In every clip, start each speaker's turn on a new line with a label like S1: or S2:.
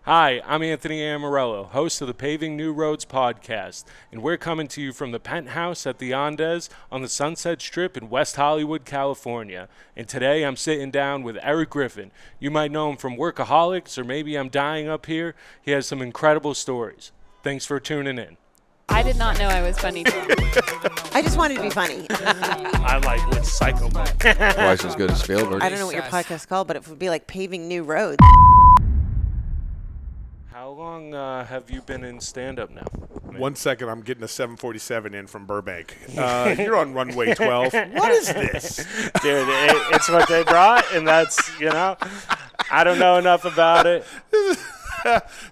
S1: Hi, I'm Anthony Amarello, host of the Paving New Roads podcast, and we're coming to you from the penthouse at the Andes on the Sunset Strip in West Hollywood, California. And today I'm sitting down with Erik Griffin. You might know him from Workaholics, or maybe I'm Dying Up Here. He has some incredible stories. Thanks for tuning in.
S2: I did not know I was funny.
S3: I just wanted to be funny.
S1: I like with Psycho.
S4: Twice as good as Spielberg.
S3: I don't know what your podcast is called, but it would be like Paving New Roads.
S1: How long have you been in stand-up now?
S5: 1 second, I'm getting a 747 in from Burbank. You're on runway 12. What is this?
S1: Dude, it's what they brought, and that's, I don't know enough about it.
S5: This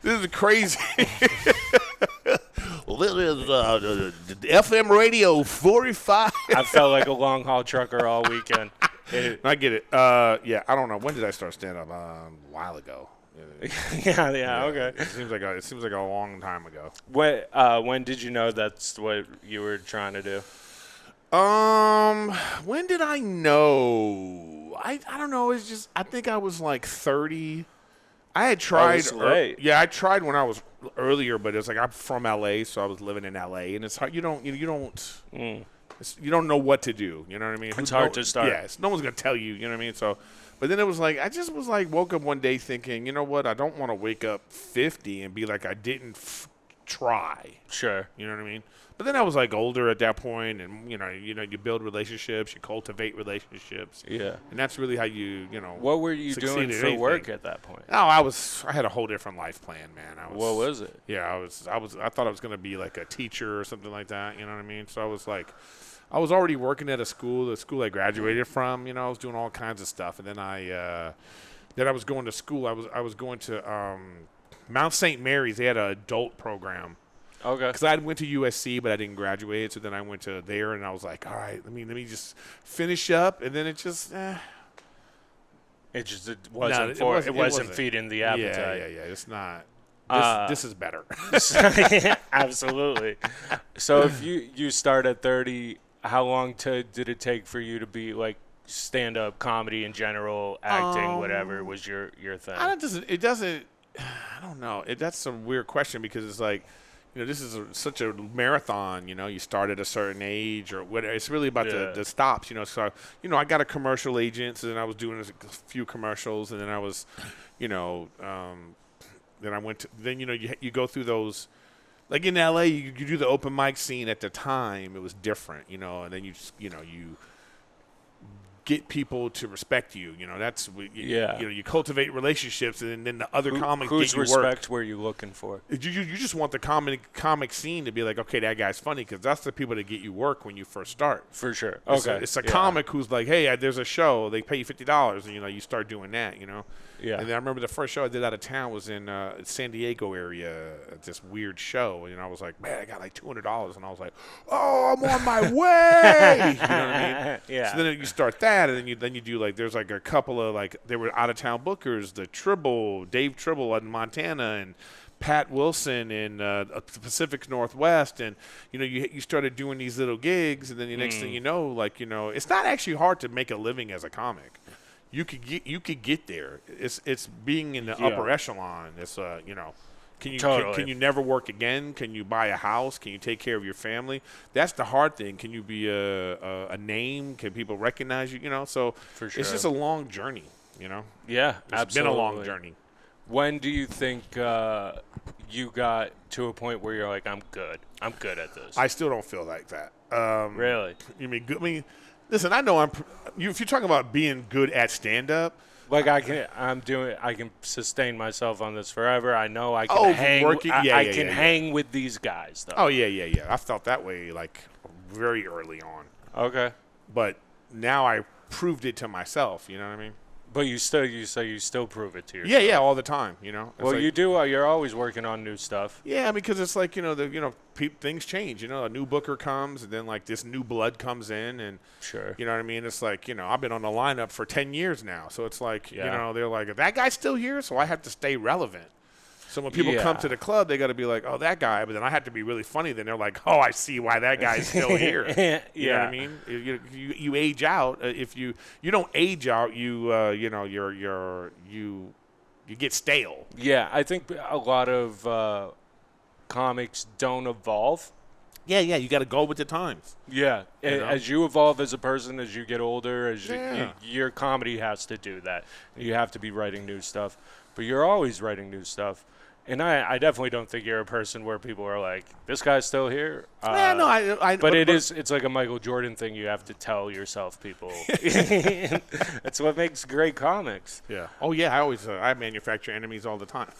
S5: is crazy. FM radio 45.
S1: I felt like a long-haul trucker all weekend.
S5: I get it. Yeah, I don't know. When did I start stand-up? A while ago.
S1: Yeah, okay.
S5: It seems like a long time ago.
S1: When did you know that's what you were trying to do?
S5: When did I know? I don't know. It's just I think I was like 30. I had tried. I tried when I was earlier, but it's like I'm from LA, so I was living in LA, and it's hard. You don't know what to do. You know what I mean?
S1: It's hard to start.
S5: Yeah, no one's gonna tell you. You know what I mean? So. But then it was like, I just was like, woke up one day thinking, you know what, I don't want to wake up 50 and be like, I didn't try.
S1: Sure.
S5: You know what I mean? But then I was like older at that point, and you build relationships, you cultivate relationships.
S1: Yeah.
S5: And that's really how you
S1: What were you doing for work at that point?
S5: Oh, I had a whole different life plan, man.
S1: What was it?
S5: Yeah, I thought I was going to be like a teacher or something like that, you know what I mean? So I was like, I was already working at the school I graduated from. I was doing all kinds of stuff, and then I was going to school. I was going to Mount St. Mary's. They had an adult program.
S1: Okay.
S5: Because I went to USC, but I didn't graduate. So then I went to there, and I was like, all right, let me just finish up, and then it just.
S1: It wasn't feeding the appetite.
S5: Yeah. It's not. This is better.
S1: Absolutely. So if you start at 30. How long did it take for you to be like stand-up comedy in general, acting, whatever was your thing?
S5: I don't know. That's a weird question because it's like, this is such a marathon. You start at a certain age or whatever. It's really about the stops. So I got a commercial agent, so then I was doing a few commercials, and then I was, then I went to you go through those. Like in LA, you do the open mic scene at the time. It was different, and then you just, you get people to respect you. That's you cultivate relationships, and then the other comics get you work.
S1: Whose respect were you looking for?
S5: You just want the comic scene to be like, okay, that guy's funny, because that's the people that get you work when you first start.
S1: For sure. Okay.
S5: It's a comic who's like, hey, there's a show. They pay you $50, and you start doing that.
S1: Yeah.
S5: And then I remember the first show I did out of town was in San Diego area, this weird show. And I was like, man, I got like $200. And I was like, oh, I'm on my way. You know what I mean?
S1: Yeah.
S5: So then you start that, and then you do like, there's like a couple of like, there were out of town bookers, Dave Tribble in Montana, and Pat Wilson in the Pacific Northwest, and you started doing these little gigs, and then the next thing you know, it's not actually hard to make a living as a comic. You could get there. It's being in the upper echelon. It's can you never work again? Can you buy a house? Can you take care of your family? That's the hard thing. Can you be a name? Can people recognize you? So
S1: for sure.
S5: It's just a long journey.
S1: Yeah,
S5: it's
S1: absolutely.
S5: been a long journey.
S1: When do you think you got to a point where you're like, I'm good at this?
S5: I still don't feel like that.
S1: Really?
S5: You mean good? I mean, listen, I know if you're talking about being good at stand-up.
S1: Like I can sustain myself on this forever. I know I can hang. I can hang with these guys, though.
S5: Oh yeah. I felt that way like very early on.
S1: Okay.
S5: But now I proved it to myself. You know what I mean?
S1: But you still prove it to yourself.
S5: Yeah, all the time.
S1: Well, you do. You're always working on new stuff.
S5: Yeah, because it's like things change. A new booker comes, and then like this new blood comes in, and
S1: sure.
S5: You know what I mean? It's like I've been on the lineup for 10 years now, so it's like they're like, that guy's still here, so I have to stay relevant. So when people come to the club, they got to be like, oh, that guy. But then I have to be really funny. Then they're like, oh, I see why that guy's still here. You know what I mean? You age out. If you don't age out, you You get stale.
S1: Yeah, I think a lot of comics don't evolve.
S5: Yeah, you got to go with the times.
S1: Yeah,
S5: You know?
S1: as you evolve as a person, as you get older,
S5: Yeah.
S1: your comedy has to do that. You have to be writing new stuff, but you're always writing new stuff. And I definitely don't think you're a person where people are like, this guy's still here.
S5: Yeah, no,
S1: But it's like a Michael Jordan thing. You have to tell yourself, people. That's what makes great comics.
S5: Yeah. Oh yeah, I manufacture enemies all the time.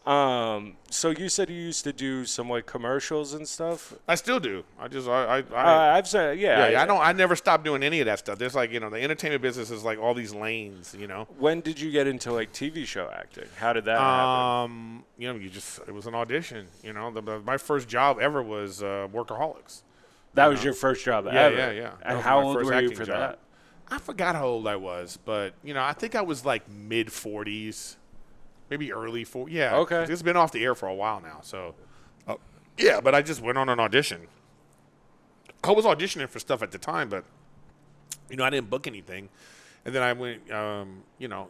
S1: So you said you used to do some like commercials and stuff.
S5: I still do.
S1: I've said
S5: I never stopped doing any of that stuff. There's like, the entertainment business is like all these lanes,
S1: When did you get into like TV show acting? How did that happen?
S5: It was an audition. My first job ever was Workaholics.
S1: That was your first job
S5: Yeah,
S1: ever?
S5: yeah.
S1: And
S5: That was
S1: how
S5: my
S1: old
S5: first
S1: were you
S5: acting
S1: for
S5: job.
S1: that?
S5: I forgot how old I was, but I think I was like mid 40s, maybe early 40s. Yeah.
S1: Okay.
S5: It's been off the air for a while now, so yeah. But I just went on an audition. I was auditioning for stuff at the time, but I didn't book anything, and then I went, then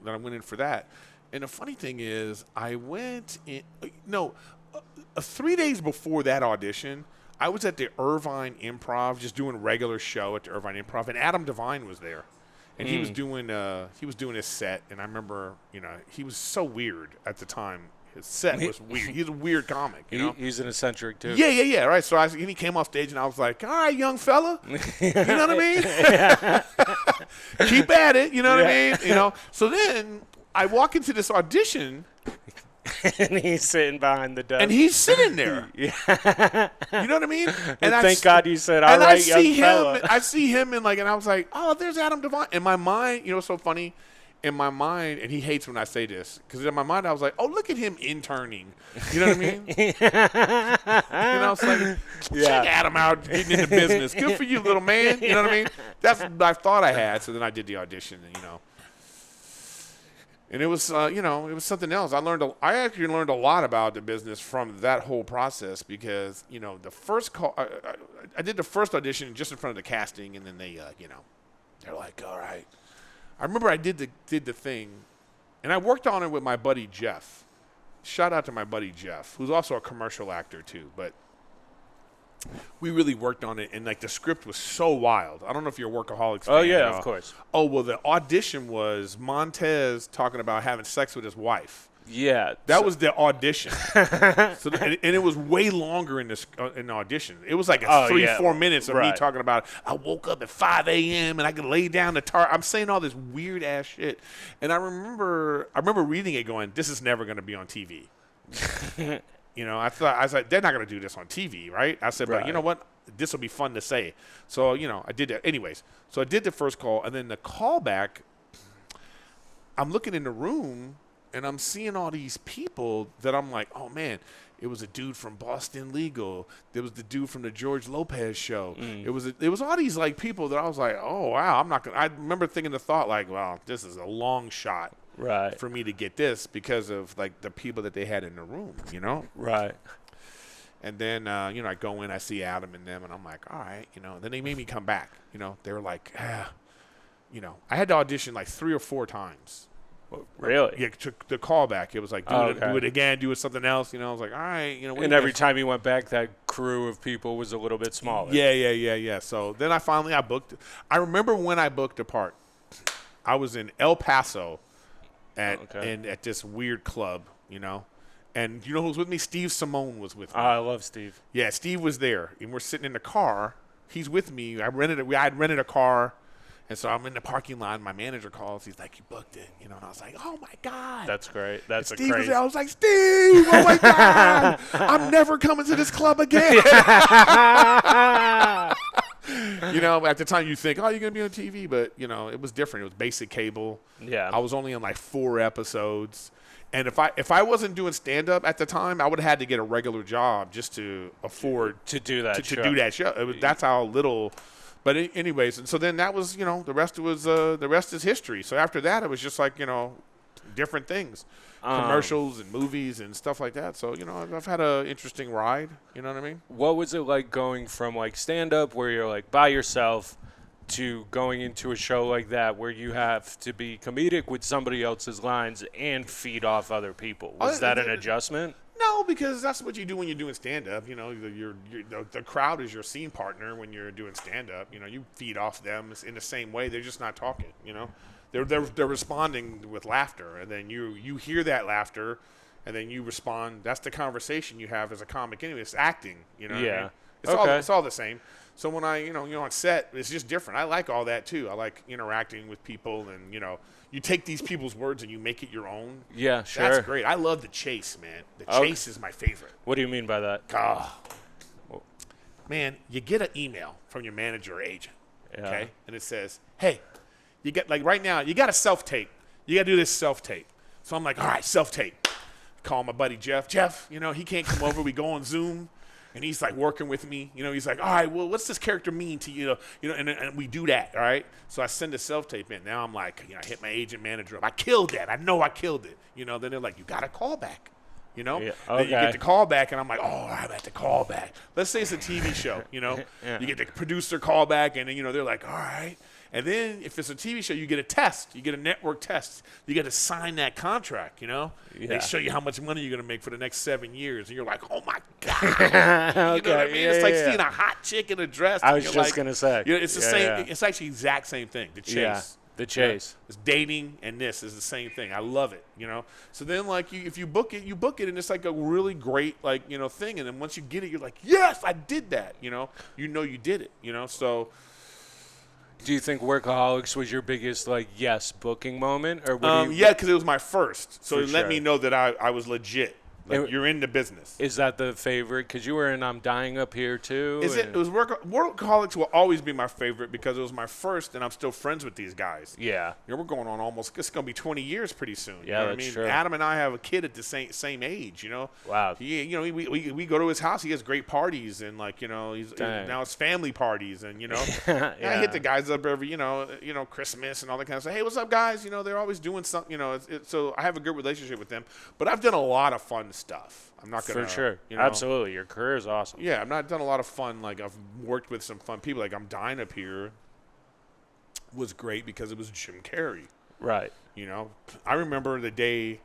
S5: I went in for that. And the funny thing is, I went in. 3 days before that audition, I was at the Irvine Improv, just doing a regular show at the Irvine Improv, and Adam Devine was there, and he was doing his set, and I remember, he was so weird at the time. His set was weird. He's a weird comic,
S1: He's an eccentric too.
S5: Yeah, right. So he came off stage, and I was like, "All right, young fella, you know what I mean? Keep at it, you know what I mean? So then I walk into this audition.
S1: And he's sitting behind the desk.
S5: And he's sitting there. Yeah. You know what I mean?
S1: And thank God you said, all right, young fella.
S5: I see him and I was like, oh, there's Adam Devine. In my mind, what's so funny? In my mind, and he hates when I say this, because in my mind I was like, oh, look at him interning. You know what I mean? It's like, check Adam out getting into business. Good for you, little man. You know what I mean? That's what I thought I had. So then I did the audition, and it was, it was something else. I actually learned a lot about the business from that whole process because, the first call, I did the first audition just in front of the casting, and then they, they're like, all right. I remember I did the thing, and I worked on it with my buddy Jeff. Shout out to my buddy Jeff, who's also a commercial actor too, but we really worked on it, and the script was so wild. I don't know if you're a Workaholics fan.
S1: Oh, yeah, of course.
S5: Oh, well, the audition was Montez talking about having sex with his wife.
S1: Yeah.
S5: That was the audition. And it was way longer in the audition. It was like 4 minutes of me talking about, I woke up at 5 a.m. and I could lay down the tar. I'm saying all this weird-ass shit. And I remember reading it going, this is never going to be on TV. I was like, they're not going to do this on TV, right? I said, but you know what? This will be fun to say. So, I did that. Anyways, so I did the first call, and then the callback, I'm looking in the room, and I'm seeing all these people that I'm like, oh, man, it was a dude from Boston Legal. There was the dude from the George Lopez show. It was all these, people that I was like, oh, wow, I'm not going to. I remember thinking the thought, well, this is a long shot.
S1: Right.
S5: For me to get this because of the people that they had in the room,
S1: Right.
S5: And then I go in, I see Adam and them, and I'm like, all right, Then they made me come back, They were like, I had to audition 3 or 4 times.
S1: Really?
S5: Yeah, the callback. It was like, do it again, do it something else. I was like, all right,
S1: And every time you went back, that crew of people was a little bit smaller.
S5: Yeah. So then I booked. I remember when I booked a part. I was in El Paso. At this weird club, and you know who was with me? Steve Simone was with me.
S1: I love Steve.
S5: Yeah, Steve was there, and we're sitting in the car. He's with me. I had rented a car, and so I'm in the parking lot. And my manager calls. He's like, "You booked it," and I was like, "Oh my god,
S1: that's great." That's
S5: Steve
S1: crazy.
S5: was there. I was like, "Steve, oh my god, I'm never coming to this club again." At the time you think, oh, you're going to be on TV, but, it was different. It was basic cable.
S1: Yeah.
S5: I was only on 4 episodes. And if I wasn't doing stand-up at the time, I would have had to get a regular job just to afford
S1: to do that show.
S5: To do that show. That's how little. But anyways, and so then that was, the rest is history. So after that, it was just different things. Commercials and movies and stuff like that. So, I've had an interesting ride. You know what I mean?
S1: What was it like going from stand-up where you're by yourself to going into a show like that where you have to be comedic with somebody else's lines and feed off other people? Was that an adjustment?
S5: No, because that's what you do when you're doing stand-up. You know, the crowd is your scene partner when you're doing stand-up. You know, you feed off them in the same way. They're just not talking, you know. They're responding with laughter, and then you hear that laughter, and then you respond. That's the conversation you have as a comic anyway. It's acting, you know.
S1: Yeah.
S5: What I mean? It's all the same. So when you're on set, it's just different. I like all that too. I like interacting with people, and you take these people's words and you make it your own.
S1: Yeah, sure.
S5: That's great. I love the chase, man. The chase is my favorite.
S1: What do you mean by that?
S5: Man, you get an email from your manager or agent,
S1: Yeah.
S5: okay? And it says, hey, you get, like right now, you got a self-tape. You got to do this self-tape. So I'm like, all right, self-tape. Call my buddy Jeff. Jeff, he can't come over. We go on Zoom. And he's like working with me, he's like, all right, well, what's this character mean to you? And we do that, all right? So I send a self-tape in. Now I'm like, I hit my agent manager up. I killed that. I know I killed it. Then they're like, you got a call back,
S1: Yeah,
S5: Then
S1: okay.
S5: you get the call back, and I'm like, oh, I'm at the call back. Let's say it's a TV show,
S1: Yeah.
S5: You get the producer call back, and then, they're like, all right. And then if it's a TV show, you get a test. You get a network test. You get to sign that contract,
S1: Yeah.
S5: They show you how much money you're going to make for the next 7 years. And you're like, oh, my God.
S1: Okay.
S5: You know what I mean?
S1: Yeah,
S5: It's like
S1: yeah.
S5: seeing a hot chick in a dress.
S1: I was
S5: and
S1: just
S5: you're
S1: going to say.
S5: It's the
S1: Yeah,
S5: same.
S1: yeah.
S5: It's actually the exact same thing, the chase.
S1: Yeah, the chase.
S5: It's dating, and this is the same thing. I love it, So then, if you book it, and it's like a really great, thing. And then once you get it, you're like, yes, I did that, you did it, So
S1: Do you think Workaholics was your biggest, booking moment? Or
S5: yeah, because it was my first. So
S1: For
S5: it let
S1: sure.
S5: me know that I was legit. You're in the business.
S1: Is that the favorite? Because you were in I'm Dying Up Here, too.
S5: It was Workaholics will always be my favorite because it was my first, and I'm still friends with these guys.
S1: Yeah.
S5: We're going on it's going to be 20 years pretty soon.
S1: Yeah,
S5: you know what
S1: that's
S5: I mean?
S1: true.
S5: Adam and I have a kid at the same age,
S1: Wow.
S5: We go to his house. He has great parties, and
S1: Dang.
S5: now it's family parties, and
S1: Yeah.
S5: I hit the guys up every Christmas and all that kind of stuff. Hey, what's up, guys? They're always doing something. So I have a good relationship with them. But I've done a lot of fun stuff. I'm not gonna
S1: For sure. Absolutely. Your career is awesome.
S5: Yeah, I've not done a lot of fun. I've worked with some fun people. I'm Dying Up Here was great because it was Jim Carrey.
S1: Right.
S5: I remember the day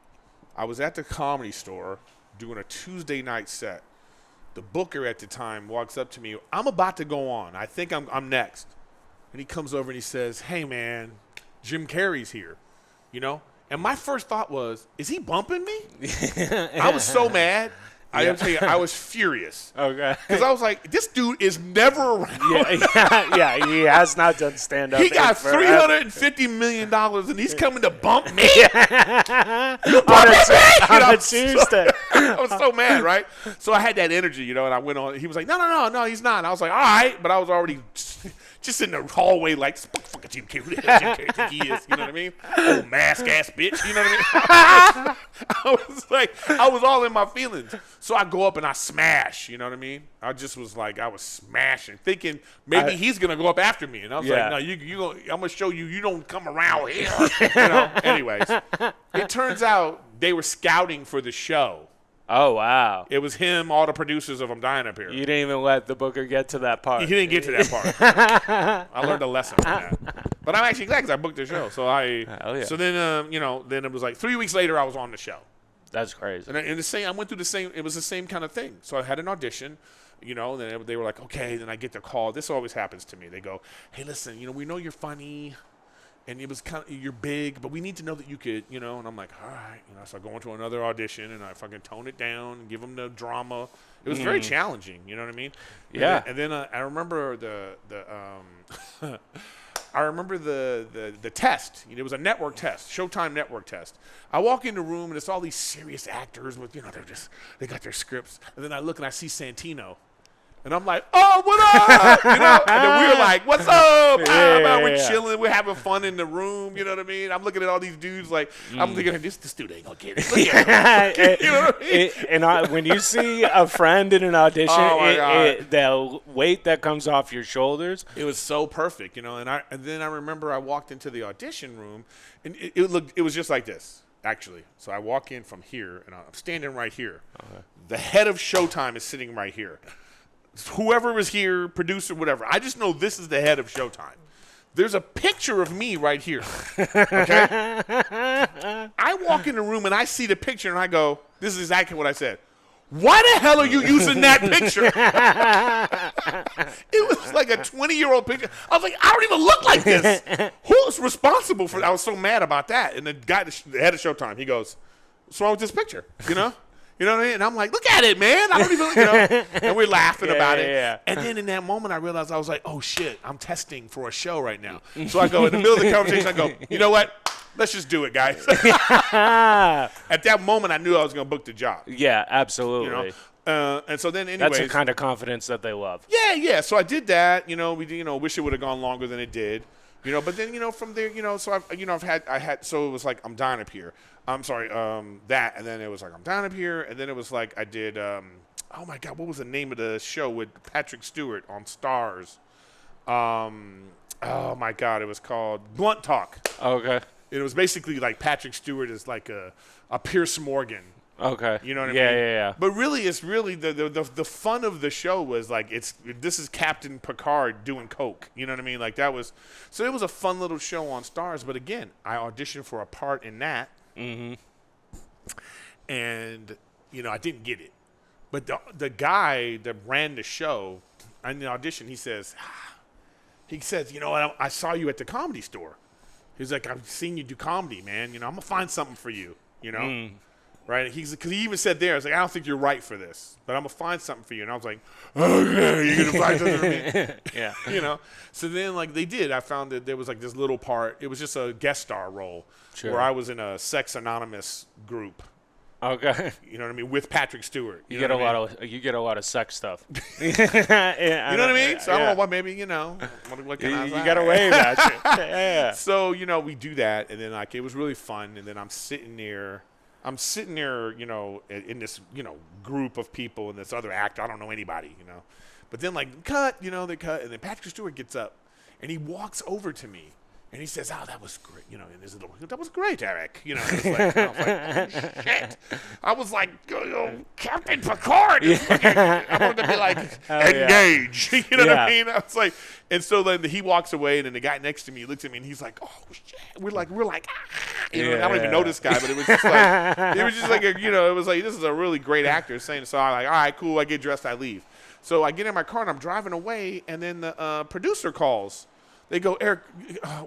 S5: I was at the Comedy Store doing a Tuesday night set. The booker at the time walks up to me. I'm about to go on. I think I'm next. And he comes over and he says, hey, man, Jim Carrey's here, And my first thought was, is he bumping me? I was so mad. I gotta tell you, I was furious.
S1: Okay.
S5: Because I was like, this dude is never around.
S1: Yeah, he has not done stand-up.
S5: He got
S1: forever.
S5: $350 million, and he's coming to bump me?
S1: On a Tuesday.
S5: I was so mad, right? So I had that energy, and I went on. He was like, no, he's not. And I was like, all right. But I was already just in the hallway like, fucking Jim Carrey. Who the hell Jim Carrey think he is? You know what I mean? Old mask-ass bitch. You know what I mean? I was all in my feelings. So I go up and I smash. You know what I mean? I just was like, I was smashing, thinking maybe he's going to go up after me. And I was like, no, I'm going to show you don't come around here. Anyways, it turns out they were scouting for the show.
S1: Oh, wow.
S5: It was him, all the producers of I'm Dying Up Here.
S1: You didn't even let the booker get to that part.
S5: He didn't get to that part. I learned a lesson from that. But I'm actually glad because I booked the show. So
S1: Hell yeah.
S5: So then, then it was like 3 weeks later I was on the show.
S1: That's crazy.
S5: And I went through the same. It was the same kind of thing. So I had an audition, and then they were like, okay. Then I get the call. This always happens to me. They go, hey, listen, we know you're funny. And it was you're big, but we need to know that you could, and I'm like, all right, so I go into another audition and I fucking tone it down, give them the drama. It was very challenging, you know what I mean?
S1: Yeah.
S5: And then I remember the test. It was a network test, Showtime network test. I walk in the room and it's all these serious actors with, they got their scripts. And then I look and I see Santino. And I'm like, oh, what up? And then we were like, what's up? We're chilling. We're having fun in the room. You know what I mean? I'm looking at all these dudes like, I'm thinking, this dude ain't going to get it. Look at him. You know what I mean?
S1: When you see a friend in an audition, the weight that comes off your shoulders.
S5: It was so perfect, And then I remember I walked into the audition room, and it was just like this, actually. So I walk in from here, and I'm standing right here. Okay. The head of Showtime is sitting right here. Whoever was here, producer, whatever. I just know this is the head of Showtime. There's a picture of me right here. Okay? I walk in the room and I see the picture and I go, this is exactly what I said. Why the hell are you using that picture? It was like a 20-year-old picture. I was like, I don't even look like this. Who's responsible for that? I was so mad about that. And the guy, the head of Showtime, he goes, what's wrong with this picture? You know? You know what I mean? And I'm like, look at it, man. I don't even, you know. And we're laughing about it.
S1: Yeah.
S5: And then in that moment, I realized, I was like, oh, shit, I'm testing for a show right now. So I go, in the middle of the conversation, I go, you know what? Let's just do it, guys. At that moment, I knew I was going to book the job.
S1: Yeah, absolutely.
S5: You know? And so then, anyways.
S1: That's the kind of confidence that they love.
S5: Yeah. So I did that. You know, wish it would have gone longer than it did. You know, but then, you know, from there, you know, so so it was like, I'm dying up here. I'm sorry, that. And then it was like, I'm down up here. And then it was like, I did, oh my God, what was the name of the show with Patrick Stewart on Stars? Oh my God, it was called Blunt Talk.
S1: Okay.
S5: It was basically like Patrick Stewart is like a Pierce Morgan.
S1: Okay.
S5: You know what I mean?
S1: Yeah.
S5: But really, it's really the fun of the show was like this is Captain Picard doing coke. You know what I mean? Like that was so it was a fun little show on Stars. But again, I auditioned for a part in that, and you know I didn't get it. But the guy that ran the show in the audition, he says, you know what? I saw you at the Comedy Store. He's like, I've seen you do comedy, man. You know, I'm gonna find something for you. You know. Right? Because he even said there, I was like, I don't think you're right for this, but I'm going to find something for you. And I was like, okay, you're going to find something for me?
S1: Yeah.
S5: You know? So then, like, they did. I found that there was, like, this little part. It was just a guest star role where I was in a Sex Anonymous group.
S1: Okay.
S5: You know what I mean? With Patrick Stewart.
S1: You get a lot of sex stuff.
S5: You know what I mean? So I don't know what, maybe, you know, what can I say?
S1: You got to wave at you. Yeah.
S5: So, you know, we do that. And then, like, it was really fun. And then I'm sitting there, you know, in this, you know, group of people and this other actor. I don't know anybody, you know. But then, like, you know, they cut. And then Patrick Stewart gets up, and he walks over to me, and he says, oh, that was great. You know, and there's a little, that was great, Erik. You know, I was like, oh, shit. I was like, Captain Picard. I wanted to be like, engage. You know what I mean? I was like, and so then he walks away, and then the guy next to me looks at me, and he's like, oh, shit. We're like, you know, I don't even know this guy, but it was just like, it was like, this is a really great actor saying, so I'm like, all right, cool. I get dressed, I leave. So I get in my car, and I'm driving away, and then the producer calls. They go, Erik,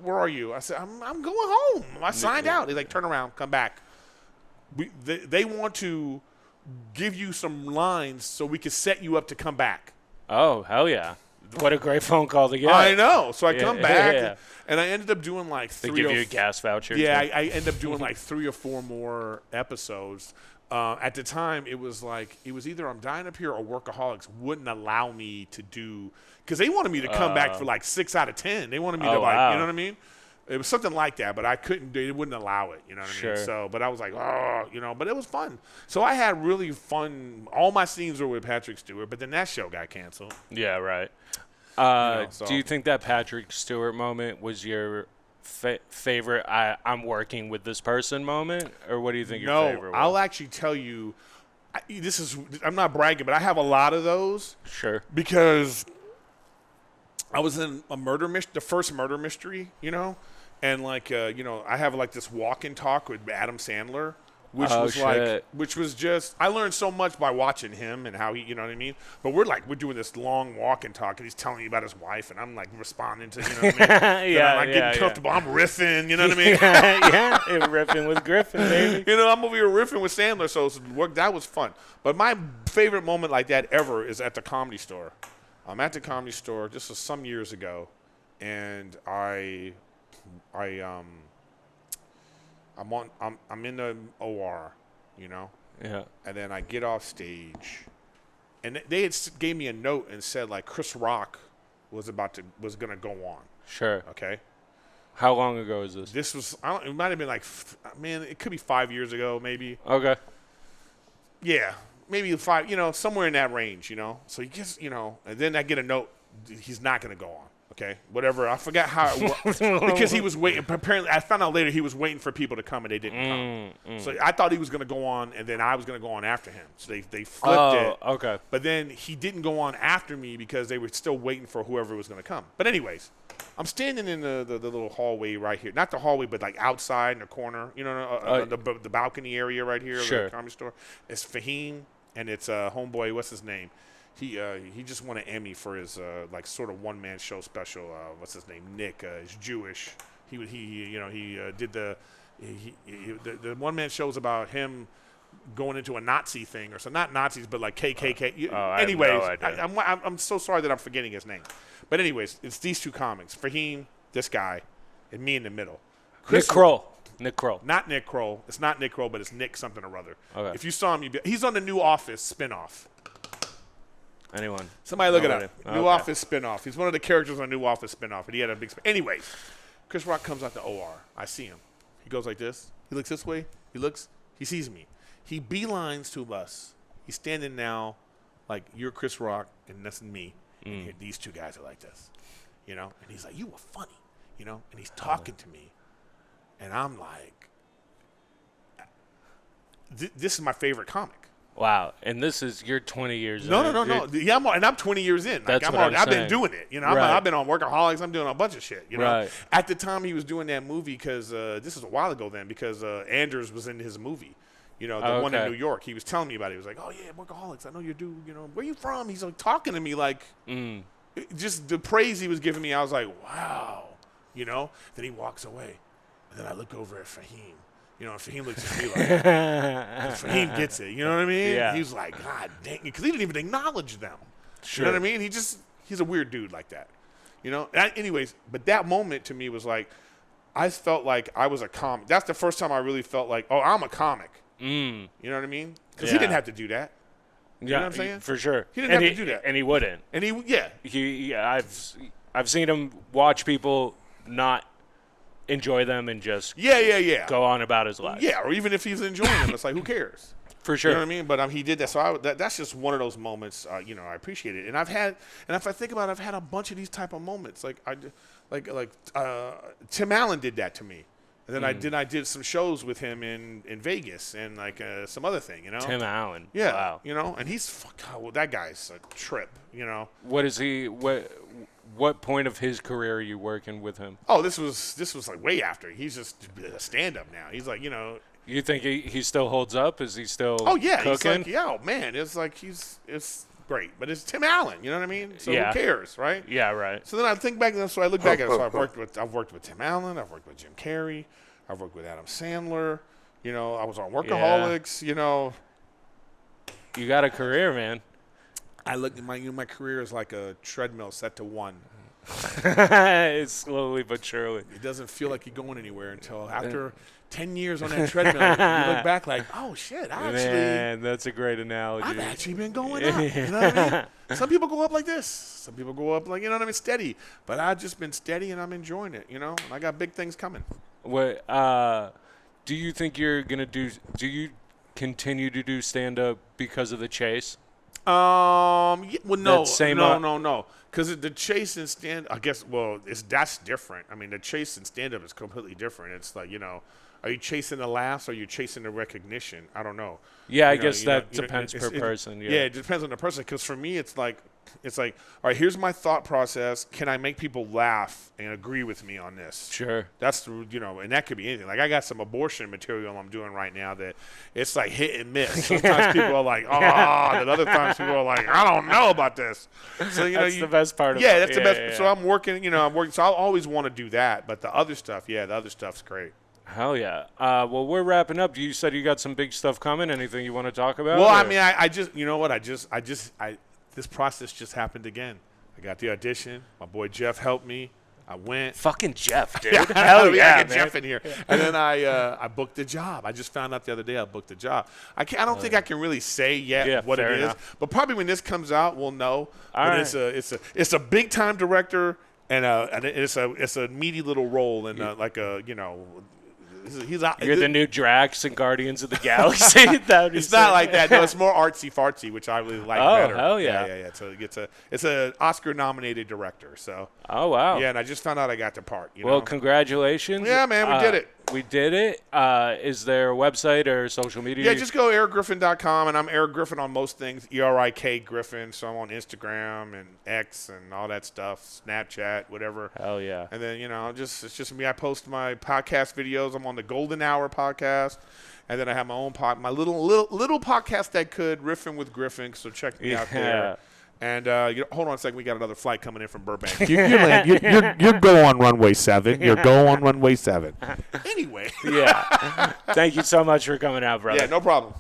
S5: where are you? I said, I'm going home. I signed out. He's like, turn around, come back. They want to give you some lines so we can set you up to come back.
S1: Oh, hell yeah. What a great phone call to get.
S5: I know. So I come back, and I ended up doing like
S1: They give you a gas voucher.
S5: Yeah, I ended up doing like 3 or 4 more episodes. At the time, it was either I'm Dying Up Here or Workaholics wouldn't allow me to do – because they wanted me to come back for like 6 out of 10. They wanted me to you know what I mean? It was something like that, but I couldn't – they wouldn't allow it, you know what I mean? So, but I was like, but it was fun. So I had really fun – all my scenes were with Patrick Stewart, but then that show got canceled.
S1: Yeah, right. Do you think that Patrick Stewart moment was your favorite I'm working with this person moment, or what do you think your favorite was?
S5: I'll actually tell you I'm not bragging, but I have a lot of those.
S1: Sure.
S5: Because I was in a the first murder mystery, you know, and like you know, I have like this walk and talk with Adam Sandler. Which was just, I learned so much by watching him and how he, you know what I mean? But we're doing this long walk and talk, and he's telling me about his wife, and I'm like responding to, you know what I mean? I'm like getting comfortable. I'm riffing, you know what I mean?
S1: Riffin with Griffin, baby.
S5: You know, I'm over here riffing with Sandler, so that was fun. But my favorite moment like that ever is at the Comedy Store. I'm at the Comedy Store, this was some years ago, and I'm in the OR, you know?
S1: Yeah.
S5: And then I get off stage, and they had gave me a note and said like Chris Rock was gonna go on.
S1: Sure.
S5: Okay.
S1: How long ago is this?
S5: This was it might have been like it could be 5 years ago maybe.
S1: Okay.
S5: Yeah, maybe 5. You know, somewhere in that range. You know. So he gets and then I get a note he's not gonna go on. Okay, whatever. I forgot how it worked because he was waiting. Apparently, I found out later he was waiting for people to come, and they didn't come. So I thought he was going to go on, and then I was going to go on after him. So they flipped it.
S1: Okay.
S5: But then he didn't go on after me because they were still waiting for whoever was going to come. But anyways, I'm standing in the little hallway right here. Not the hallway, but like outside in the corner. You know, the balcony area right here of the comedy store. It's Fahim and it's homeboy. What's his name? He just won an Emmy for his like sort of one-man show special. What's his name? Nick. He's Jewish. He did the one-man shows about him going into a Nazi thing or so. Not Nazis, but like KKK. Anyways, I'm so sorry that I'm forgetting his name. But anyways, it's these two comics. Fahim, this guy, and me in the middle.
S1: Nick Kroll.
S5: Not Nick Kroll. It's not Nick Kroll, but it's Nick something or other.
S1: Okay.
S5: If you saw him, he's on the New Office spinoff.
S1: Anyone?
S5: Somebody look it up. New Office spinoff. He's one of the characters on New Office spinoff, and he had a big. Anyways, Chris Rock comes out the OR. I see him. He goes like this. He looks this way. He sees me. He beelines to us. He's standing now, like you're Chris Rock, and that's me. And these two guys are like this, you know. And he's like, "You were funny," you know. And he's talking to me, and I'm like, "This is my favorite comic."
S1: Wow, and this is you're 20 years.
S5: No. Yeah, I'm 20 years in.
S1: That's
S5: like,
S1: what
S5: I've been doing it. You know,
S1: Right.
S5: I've been on Workaholics. I'm doing a bunch of shit. You know,
S1: Right.
S5: At the time he was doing that movie because this was a while ago then because Anders was in his movie. You know, the one in New York. He was telling me about it. He was like, "Oh yeah, Workaholics. I know you do. You know, where you from?" He's like talking to me like, just the praise he was giving me. I was like, "Wow," you know. Then he walks away, and then I look over at Fahim. You know, and Fahim looks at me like, Fahim gets it. You know what I mean?
S1: Yeah.
S5: He was like, "God dang it," because he didn't even acknowledge them.
S1: Sure.
S5: You know what I mean? He's a weird dude like that. You know. Anyways, but that moment to me was like, I felt like I was a comic. That's the first time I really felt like, oh, I'm a comic. You know what I mean? Because he didn't have to do that. You know what I'm saying?
S1: For sure.
S5: He didn't have to do that.
S1: And he wouldn't.
S5: And
S1: I've seen him watch people not enjoy them and just go on about his life.
S5: Yeah, or even if he's enjoying them, it's like, who cares?
S1: For sure.
S5: You know what I mean? But he did that. So that's just one of those moments, you know, I appreciate it. And if I think about it, I've had a bunch of these type of moments. Like Tim Allen did that to me. And then I did some shows with him in Vegas and like some other thing, you know.
S1: Tim Allen.
S5: Yeah.
S1: Wow.
S5: You know, and that guy's a trip, you know.
S1: What is he? What point of his career are you working with him?
S5: Oh, this was like way after. He's just a stand-up now. He's like, you know.
S1: You think he still holds up? Is he still?
S5: Oh yeah.
S1: cooking?
S5: He's like, man, it's like it's great, but it's Tim Allen. You know what I mean? So who cares, right?
S1: Yeah, right.
S5: So then I think back, so I look back at it. So I've worked with Tim Allen. I've worked with Jim Carrey. I've worked with Adam Sandler. You know, I was on Workaholics. You know,
S1: you got a career, man.
S5: I look at my career is like a treadmill set to 1.
S1: It's slowly but surely.
S5: It doesn't feel like you're going anywhere until after 10 years on that treadmill. You look back like, oh shit,
S1: Man, that's a great analogy.
S5: I've actually been going up. You know what I mean? Some people go up like this. Some people go up like, you know what I mean, steady. But I've just been steady and I'm enjoying it. You know, and I got big things coming.
S1: What do you think you're gonna do? Do you continue to do stand up because of the chase?
S5: Well, no,
S1: No.
S5: Because the chase and stand, I guess, that's different. I mean, the chase and stand up is completely different. It's like, you know, are you chasing the laughs or are you chasing the recognition? I don't know.
S1: Yeah, I guess that depends per person. Yeah,
S5: it depends on the person. Because for me, it's like, all right, here's my thought process. Can I make people laugh and agree with me on this?
S1: Sure.
S5: That's, you know, and that could be anything. Like I got some abortion material I'm doing right now that it's like hit and miss. Sometimes people are like, oh, and other times people are like, I don't know about this. So, you know,
S1: that's the best part of it.
S5: Yeah, that's the best. Yeah. So I'm working, so I'll always want to do that. But the other stuff, the other stuff's great.
S1: Hell yeah. Well, we're wrapping up. You said you got some big stuff coming. Anything you want to talk about?
S5: Well, I mean, I just, you know what? This process just happened again. I got the audition. My boy Jeff helped me. I went.
S1: Fucking Jeff, dude.
S5: Hell yeah, I get Jeff in here. And then I booked the job. I just found out the other day I booked the job. I don't think I can really say yet what it is. Enough. But probably when this comes out, we'll know. It's a big time director and it's a meaty little role in like a, you know, he's out.
S1: You're the new Drax in Guardians of the Galaxy. That would be
S5: It's not
S1: sick.
S5: like that. No, it's more artsy fartsy, which I really like
S1: Oh,
S5: better.
S1: hell yeah.
S5: Yeah. So it's an Oscar nominated director. So
S1: Oh, wow.
S5: yeah, and I just found out I got the part. You
S1: Well,
S5: know?
S1: congratulations.
S5: Yeah, man, we did it.
S1: We did it. Is there a website or social media?
S5: Yeah, just go erikgriffin.com, and I'm Erik Griffin on most things. ERIK Griffin. So I'm on Instagram and X and all that stuff, Snapchat, whatever.
S1: Hell yeah.
S5: And then it's just me. I post my podcast videos. I'm on the Golden Hour podcast, and then I have my own my little podcast that could Riffin with Griffin. So check me out there. And hold on a second. We got another flight coming in from Burbank. You go on runway 7. You go on runway 7. Anyway.
S1: Yeah. Thank you so much for coming out, brother.
S5: Yeah, no problem.